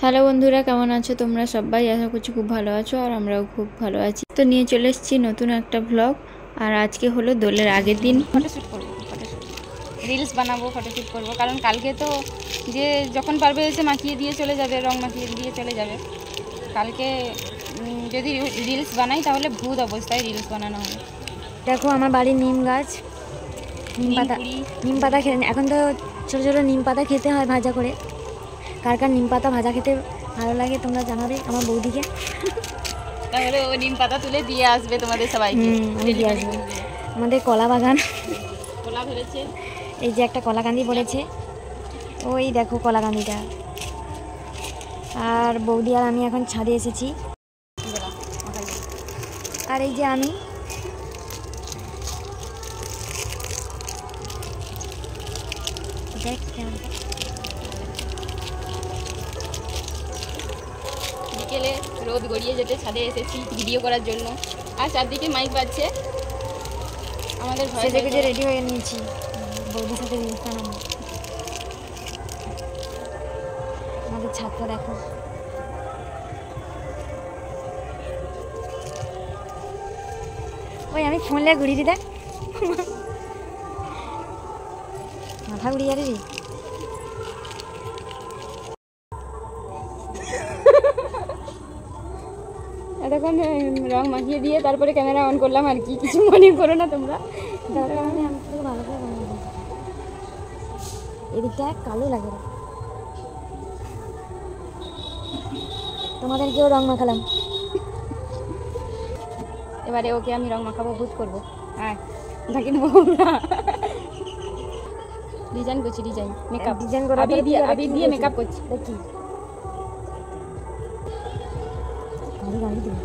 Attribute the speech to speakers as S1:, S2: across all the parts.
S1: Hello বন্ধুরা, কেমন আছো তোমরা সবাই? আশা করছি খুব ভালো আছো আর আমরাও খুব ভালো আছি। তো নিয়ে চলে এসেছি নতুন একটা ব্লগ। আর আজকে হলো দোলের আগের দিন।
S2: ফটোশ্যুট করবো, ফটোশ্যুট রিলস বানাবো, ফটোশ্যুট করবো। কারণ কালকে তো যে যখন পারবে এসে মাখিয়ে দিয়ে চলে যাবে, রং মাখিয়ে দিয়ে চলে যাবে। কালকে যদি রিলস বানাই তাহলে ভূত অবস্থায় রিলস বানানো হবে।
S3: দেখো আমার বাড়ির নিম গাছ, নিম পাতা খেতে, এখন তো ছোটো ছোটো নিম পাতা খেতে হয় ভাজা করে। কার কার নিম পাতা ভাজা খেতে ভালো লাগে তোমরা জানাবে আমার বৌদিকে।
S2: তাহলে ও নিম পাতা তুলে দিয়ে আসবে তোমাদের সবাইকে।
S3: দিয়ে আসবে। আমাদের কলা বাগান,
S2: কলা ধরেছে,
S3: এই যে একটা কলাকান্দি পড়েছে, ওই দেখো কলাকান্দিটা। আর বৌদি আর আমি এখন ছাদে এসেছি। আর এই যে আমি
S2: বিকেলে রোদ গড়িয়ে যেতে ছাদে এসেছি ভিডিও করার জন্য। আর চারদিকে মাইক বাজছে। আমাদের
S3: সেজে গুজে রেডি হয়ে নিয়েছি বৌদির সাথে রিলস বানাবো। আমাদের ছাদটা দেখো, ওই আমি ফোন লিয়ে ঘুরিয়ে দেখ, মাথা ঘুরিয়ে যাবে রে।
S2: এতক্ষণ রং মাখিয়ে দিয়ে তারপরে ক্যামেরা অন করলাম আর কি, কিছু মনে করো না তোমরা।
S3: আমি তোকে ভালো করে বানিয়ে দিই। এদিকটা কালো লাগে রে। তোমাদেরকেও রং মাখালাম।
S2: এবারে ওকে আমি রং মাখাবো, ভূত করবো। হ্যাঁ, ঢাকি দেবো না। ডিজাইন করছি, ডিজাইন মেকআপ,
S3: ডিজাইন করা
S2: আবির দিয়ে মেকআপ করছি।
S3: দেখি গাড়ি দিই।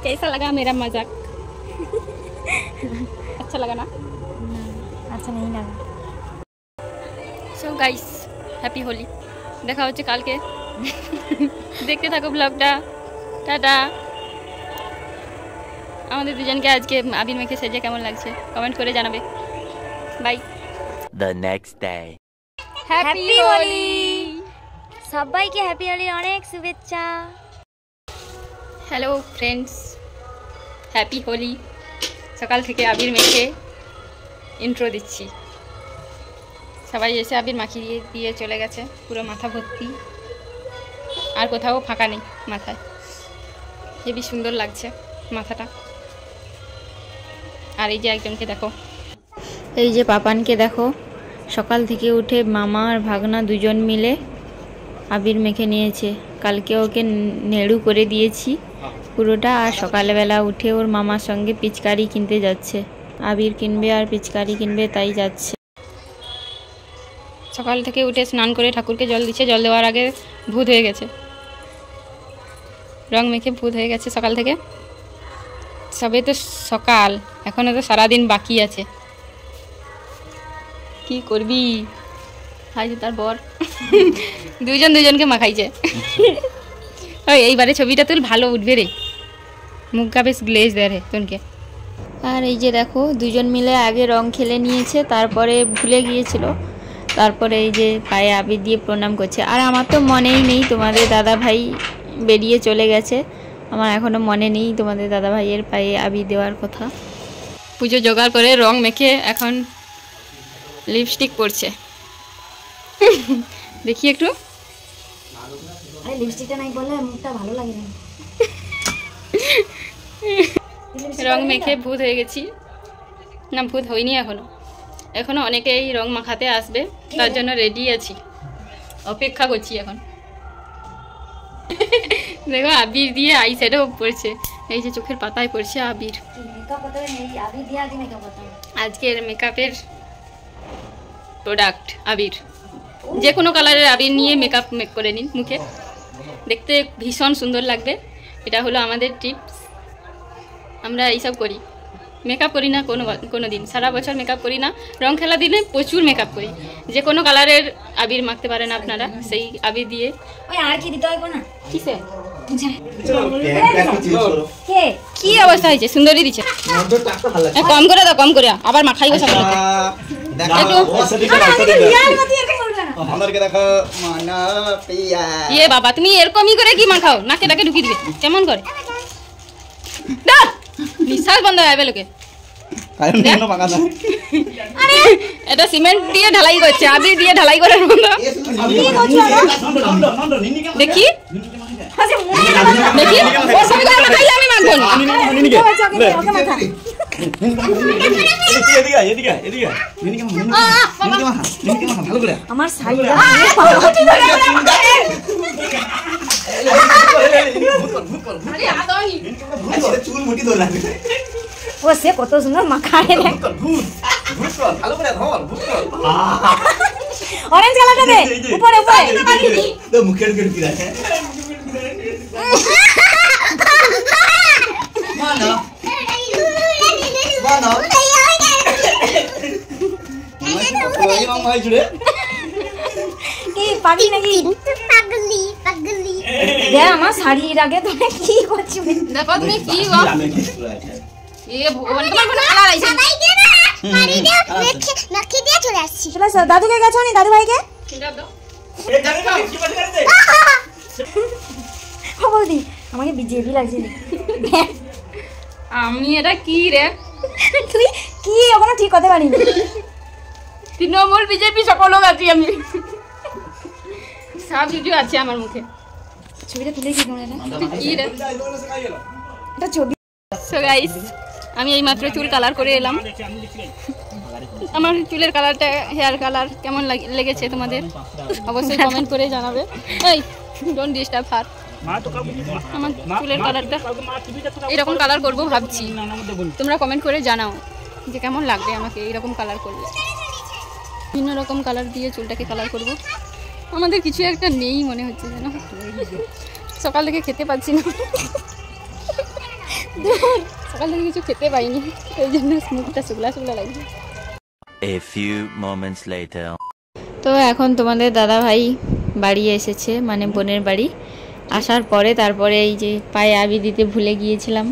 S2: कैसा लगा मेरा मजाक? अच्छा लगा ना?
S3: अच्छा नहीं लगा।
S2: So guys, happy Holi. দেখা হচ্ছে কালকে। দেখতে থাকো ব্লগটা। টাটা। আমাদের দুজনকে আজকে আবির মেখে সেজে কেমন লাগছে কমেন্ট করে জানাবে। Bye.
S4: The next day.
S3: Happy Holi সবাইকে, হ্যাপি হোলির অনেক শুভেচ্ছা।
S2: Hello friends, happy Holi. সকাল থেকে আবির মেখে ইন্ট্রো দিচ্ছি। সবাই এসে আবির মাখিয়ে দিয়ে চলে গেছে, পুরো মাথা ভর্তি, আর কোথাও ফাঁকা নেই মাথায়। হেবি সুন্দর লাগছে মাথাটা। আর এই যে একজনকে দেখো,
S1: এই যে পাপানকে দেখো, সকাল থেকে উঠে মামা আর ভাগনা দুজন মিলে আবির মেখে নিয়েছে। কালকে ওকে নেড়ু করে দিয়েছি পুরোটা। আর সকালবেলা উঠে ওর মামার সঙ্গে পিচকারি কিনতে যাচ্ছে। আবির কিনবে আর পিচকারি কিনবে, তাই যাচ্ছে।
S2: সকাল থেকে উঠে স্নান করে ঠাকুরকে জল দিচ্ছে। জল দেওয়ার আগে ভূত হয়ে গেছে, রং মেখে ভূত হয়ে গেছে সকাল থেকে। সবে তো সকাল, এখনও তো সারাদিন বাকি আছে। কি করবি? খাইছে তার বর। দুজন দুজনকে মাখাইছে। ওই এইবারে ছবিটা তুল, ভালো উঠবে রে, মুখটা বেশ গ্লেজ দেয় রে তোনকে।
S1: আর এই যে দেখো, দুজন মিলে আগে রং খেলে নিয়েছে, তারপরে ভুলে গিয়েছিল, তারপরে এই যে পায়ে আবির দিয়ে প্রণাম করছে। আর আমার তো মনেই নেই, তোমাদের দাদা ভাই বেরিয়ে চলে গেছে, আমার এখনও মনে নেই তোমাদের দাদা ভাইয়ের পায়ে আবির দেওয়ার কথা।
S2: পুজো জোগাড় করে রং মেখে এখন লিপস্টিক পরছে। দেখি একটু।
S3: আরে লিপস্টিকটা নাই বললে মুখটা ভালো লাগে না।
S2: রং মেখে ভূত হয়ে গেছি। না, ভূত হয়নি এখনো। এখনো অনেকেই রং মাখাতে আসবে, তার জন্য রেডি আছি, অপেক্ষা করছি এখন। দেখো আবির দিয়ে আই শ্যাডো পড়ছে, এই যে চোখের পাতায় পড়ছে আবির। আজকের মেকআপের প্রোডাক্ট আবির। যে কোনো কালারের আবির নিয়ে মেকআপ করে নিন, মুখে দেখতে ভীষণ সুন্দর লাগবে। এটা হলো আমাদের টিপস। আমরা এইসব করি, মেকআপ করি না কোনো দিন, সারা বছর মেকআপ করি না। রং খেলা দিনে প্রচুর মেকআপ করি। যে কোনো কালারের আবির মাখতে পারেন আপনারা, সেই আবির দিয়ে।
S3: ওই আর কি দিতে হয় না?
S2: কিসে
S3: কে
S2: কি অবস্থা হয়েছে? সুন্দরী দিচ্ছে। কম করে দাও, কম করে আবার মাখাই বসা করে একটু। ইয়ে বাবা, তুমি এরকমই করে কি মাখাও? নাকে ডাকে ঢুকিয়ে দিবে কেমন করে? দাও, নিঃশ্বাস বন্ধ হয়ে যাবে লোকে। এটা সিমেন্ট দিয়ে ঢালাই করছে, আবি দিয়ে ঢালাই করে দেখি দেখি ওর সঙ্গে করে মাখাইলে আমি মাখবো না।
S3: আমার শাড়ি ও সে কত সুন্দর মাখায় অরেঞ্জ কালারটা দে উপরে উপরে
S5: তো মুখের করে কি রাখে মানা মানা মাই জুড়ে
S3: কি পাগলি নাকি পাগলি পাগলি দে আমার শাড়ির আগে তুমি কি করছো?
S2: দেখো তুমি কি গো এ ভগবান, তোমার কোনো কালার আইছে সবাই দে না শাড়ি দে নাকি দিয়ে চলে আসছি।
S3: চলে দাদুকে গেছো নি? দাদু ভাইকে
S2: দাও দাও।
S5: এ জানি না কি বলতে করতে
S3: ও বৌদি আমাকে বিজেপি লাগছে।
S2: আমি এটা কি রে?
S3: তুই কি ওখানে ঠিক করতে পারিনি।
S2: তৃণমূল বিজেপি সকল লোক আছি আমি, সব ভিডিও আছে আমার মুখে।
S3: ছবিটা তুলে কি তোমরা এটা
S2: কি রে?
S3: এটা ছবি।
S2: সো গাইস, আমি এই মাত্র চুল কালার করে এলাম। আমার চুলের কালারটা, হেয়ার কালার কেমন লেগেছে তোমাদের অবশ্যই কমেন্ট করে জানাবে। এই ডোন্ট ডিস্টার্ব হার। আমার চুলের কালারটা এরকম কালার করবো ভাবছি, তোমরা কমেন্ট করে জানাও যে কেমন লাগবে আমাকে এইরকম কালার করলে। বিভিন্ন রকম কালার দিয়ে চুলটাকে কালার করব। আমাদের কিছু একটা নেই মনে হচ্ছে যেন, সকাল থেকে খেতে পাচ্ছি না, সকাল থেকে কিছু খেতে পাইনি, এই জন্য মুখটা শুকলা শুকলা লাগছে।
S4: A few moments later.
S1: তো এখন তোমাদের দাদা ভাই বাড়ি এসেছে, মানে বোনের বাড়ি। আসার পরে তারপরে এই যে পায়ে আবি দিতে ভুলে গিয়েছিলাম,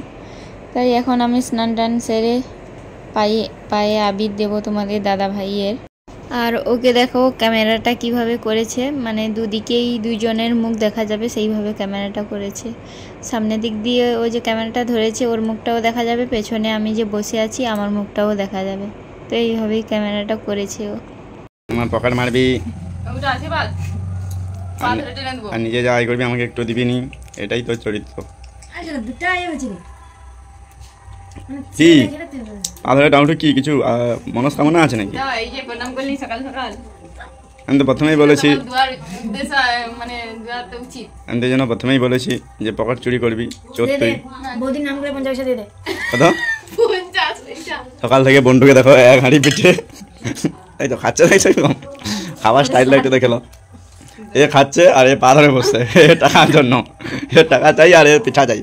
S1: তাই এখন আমি স্নান টান সেরে পায়ে আবির দেবো তোমাদের দাদা ভাইয়ের। আর ওকে দেখো ক্যামেরাটা কিভাবে করেছে, মানে দুদিকেই দুজনের মুখ দেখা যাবে সেইভাবে ক্যামেরাটা করেছে। সামনের দিক দিয়ে ও যে ক্যামেরাটা ধরেছে ওর মুখটাও দেখা যাবে, পেছনে আমি যে বসে আছি আমার মুখটাও দেখা যাবে। তো এইভাবেই ক্যামেরাটা করেছে ও।
S6: আমার পকেট মারবি
S2: ওটা আছে বাদ পা ধরে টেনে দেবো।
S6: আর নিজে যাই করবি, আমাকে একটু দিবি নি, এটাই তোর চরিত্র। কি আধারে ডাউটে কি কিছু মনস্কামনা আছে নাকি?
S2: দাও, এই যে প্রণাম করলি সকাল সকাল,
S6: আমি তো প্রথমেই বলেছি,
S2: দুয়ার দেশা মানে দুয়ার তো উচিত।
S6: আমি তো জন্য প্রথমেই বলেছি যে পকেট চুরি করবি, চোর তুই।
S3: বৌদির নাম করে 50 পয়সা দিয়ে দে।
S6: কত?
S2: 50 পয়সা।
S6: সকাল থেকে বন্ধুকে দেখো এক হাঁড়ি পিঠে, এই তো খাচ্ছে না, সেরকম খাবার স্টাইলটা একটু দেখে লো। এ খাচ্ছে আর এ পা ধরে বসছে, এ টাকার জন্য, এ টাকা চাই আর এ পিঠা চাই।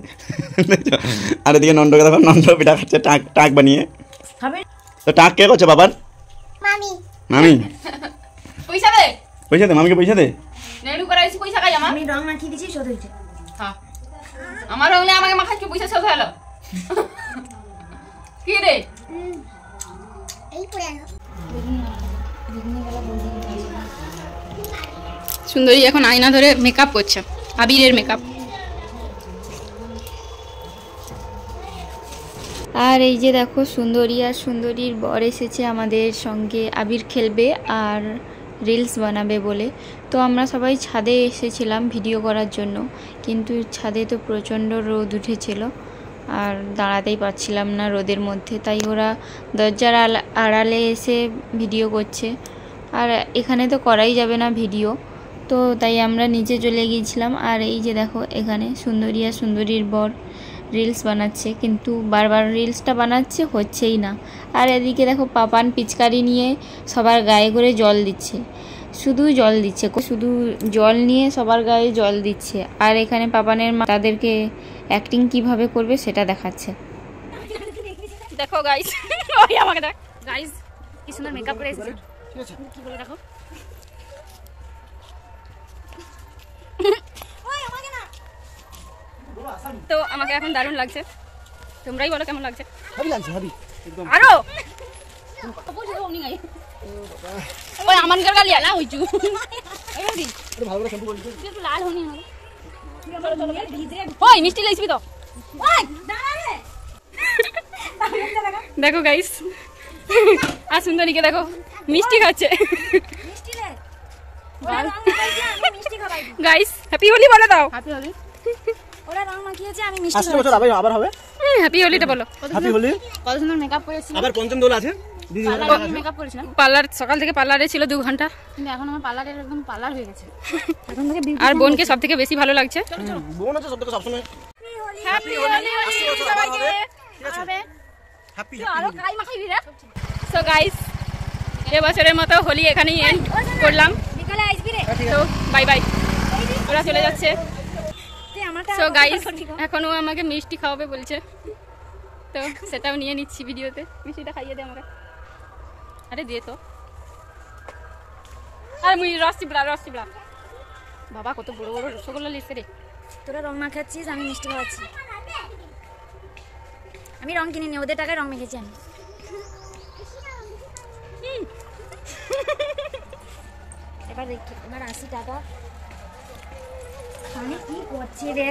S6: আর এদিকে নন্ডকে দেখো, নন্ড পিঠা খাচ্ছে টাক টাক বানিয়ে। তো টাক কে করছে বাবার? মামি।
S2: পয়সা দে,
S6: পয়সা দে, মামিকে পয়সা দে।
S2: নেড়ু করে এসে পয়সা খাই আমার।
S3: আমি রং মাখিয়ে দিছি, শোধ হয়েছে।
S2: হ্যাঁ, আমার হলে আমাকে মাখাচ্ছ, পয়সা শোধ হলো। কি রে সুন্দরী এখন আয়না ধরে মেকআপ করছে, আবিরের মেকআপ।
S1: আর এই যে দেখো সুন্দরী আর সুন্দরীর বর এসেছে আমাদের সঙ্গে, আবির খেলবে আর রিলস বানাবে বলে। তো আমরা সবাই ছাদে এসেছিলাম ভিডিও করার জন্য, কিন্তু ছাদে তো প্রচণ্ড রোদ উঠেছিল আর দাঁড়াতেই পারছিলাম না রোদের মধ্যে, তাই ওরা দরজার আড়ালে এসে ভিডিও করছে। আর এখানে তো করাই যাবে না ভিডিও, তো তাই আমরা নিচে চলে গিয়েছিলাম। আর এই যে দেখো এখানে সুন্দরী আর সুন্দরীর বর রিলস বানাচ্ছে, কিন্তু বারবার রিলসটা বানাচ্ছে, হচ্ছেই না। আর এদিকে দেখো পাপান পিচকারি নিয়ে সবার গায়ে করে জল দিচ্ছে, শুধু জল দিচ্ছে, শুধু জল নিয়ে সবার গায়ে জল দিচ্ছে। আর এখানে পাপানের মা তাদেরকে অ্যাক্টিং কিভাবে করবে সেটা দেখাচ্ছে।
S2: দেখো গাইস, ওই আমাকে দেখ গাইস, কি সুন্দর মেকআপ করে এসেছে, কি বলে দেখো। তো আমাকে এখন দারুণ লাগছে, তোমরাই বলো কেমন লাগছে।
S5: হাবি লাগছে হাবি একদম
S2: আরো ওই আমার গা লিয়া না হইছু
S5: এটা ভালো করে শ্যাম্পু করে দিতে
S2: একটু লাল হনি হবে। ওই মিষ্টি লাইছবি তো। দেখো গাইস, আর সুন্দরীকে দেখো মিষ্টি খাচ্ছে। গাইস হ্যাপি হোলি বলে দাও। হ্যাপি হোলি।
S3: ওরা রং মাখিয়েছে, আমি মিষ্টি
S5: আসছে বছর আবার হবে
S2: হ্যাপি হোলিটা বলো।
S5: হ্যাপি হোলি।
S2: কত সুন্দর মেকআপ করেছি।
S5: আবার পঞ্চম দোল আছে দিদি
S2: মেকআপ করেছিলাম। পার্লার সকাল থেকে পার্লারে ছিল 2 ঘন্টা, কিন্তু এখন আমার পার্লারের একদম পার্লার হয়ে গেছে।
S3: এখন থেকে
S2: আর বোনকে সব থেকে বেশি ভালো লাগছে।
S5: বোন আছে সবথেকে সবসময়
S2: হ্যাপি হোলি সবাইকে।
S5: হ্যাপি
S2: আরো কাই মাখাইবি রে। সো গাইস, এবছরের মতো হোলি এখানেই এন্ড করলাম।
S3: বিকালে আসবি রে।
S2: তো বাই বাই, ওরা চলে যাচ্ছে।
S3: তুই আমারটা
S2: সো গাইস, এখনো আমাকে মিষ্টি খাওয়াবে বলছে, তো সেটাও নিয়ে নিচ্ছি ভিডিওতে। মিষ্টিটা খাইয়ে দে আমাকে। আরে দে তো। আর মুই রসগোল্লা বাবা কত বড় বড় রসগোল্লা লিখছে রে।
S3: তোরা রং মাখাচ্ছিস, আমি মিষ্টি খাওয়াচ্ছি। আমি রং কিনে নি, ওদের টাকায় রং মেখেছি আমি। এবার দেখি, এবার 80 টাকা। আমি কি করছি রে?